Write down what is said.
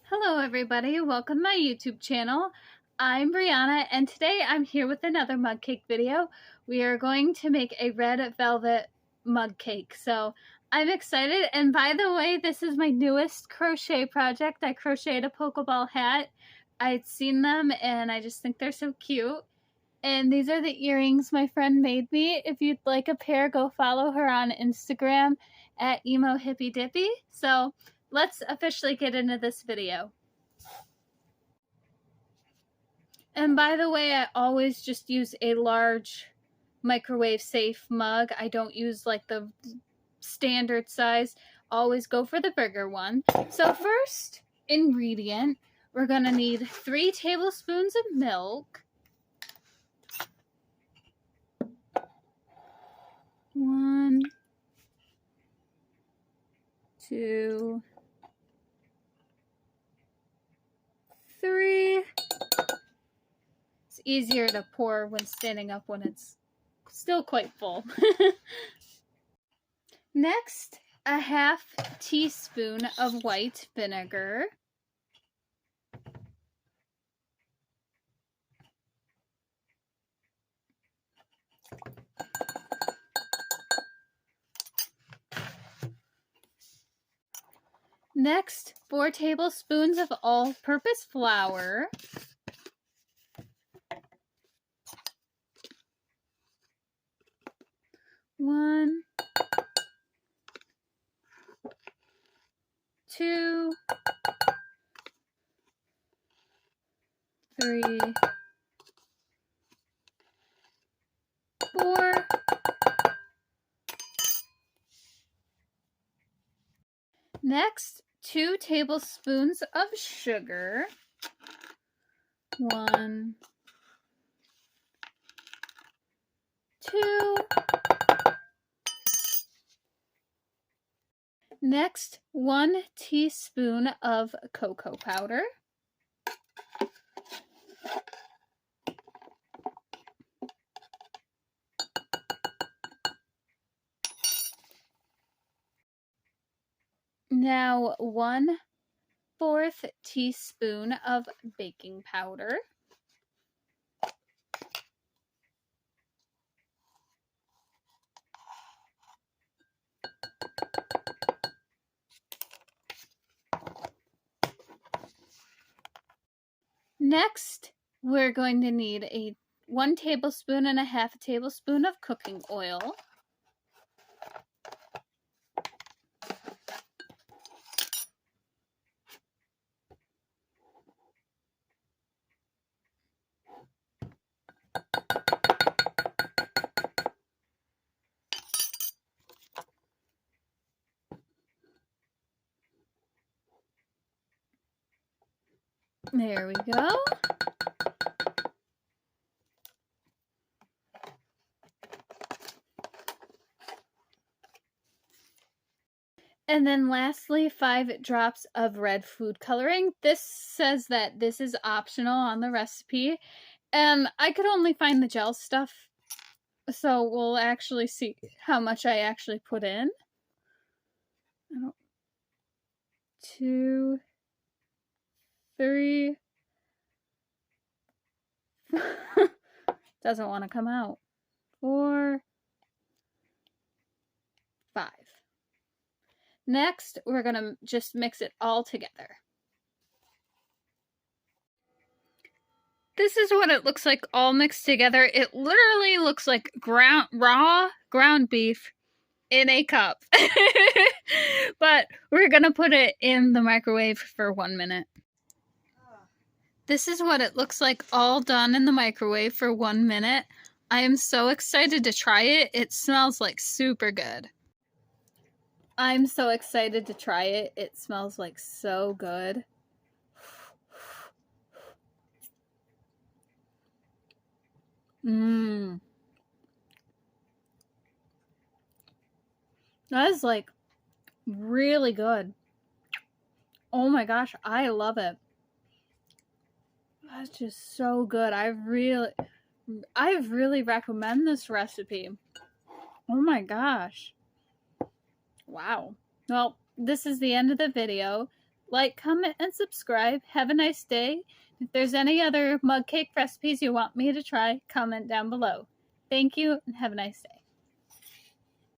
Hello everybody, welcome to my YouTube channel. I'm Brianna and today I'm here with another mug cake video. We are going to make a red velvet mug cake. So I'm excited, and by the way, this is my newest crochet project. I crocheted a Pokeball hat. I'd seen them and I just think they're so cute. And these are the earrings my friend made me. If you'd like a pair, go follow her on Instagram at @emohippydippy. So let's officially get into this video. And by the way, I always just use a large microwave safe mug. I don't use like the standard size. Always go for the bigger one. So first ingredient, we're gonna need 3 tablespoons of milk. 1, 2, 3. It's easier to pour when standing up when it's still quite full. Next, a half teaspoon of white vinegar. Next, 4 tablespoons of all-purpose flour. 1, 2, 3, 4. Next, 2 tablespoons of sugar. 1, 2. Next, 1 teaspoon of cocoa powder. Now 1/4 teaspoon of baking powder. Next, we're going to need a 1 tablespoon and a half a tablespoon of cooking oil. There we go. And then lastly, 5 drops of red food coloring. This says that this is optional on the recipe, and I could only find the gel stuff, so we'll actually see how much I actually put in. 2, 3. Doesn't want to come out. 4, 5. Next, we're going to just mix it all together. This is what it looks like all mixed together. It literally looks like raw ground beef in a cup. But we're going to put it in the microwave for 1 minute. This is what it looks like all done in the microwave for 1 minute. I am so excited to try it. It smells like super good. I'm so excited to try it. It smells like so good. That is like really good. Oh my gosh, I love it. That's just so good. I really recommend this recipe. Oh my gosh. Wow. Well, this is the end of the video. like, comment, and subscribe. Have a nice day. If there's any other mug cake recipes you want me to try, comment down below. Thank you, and have a nice day.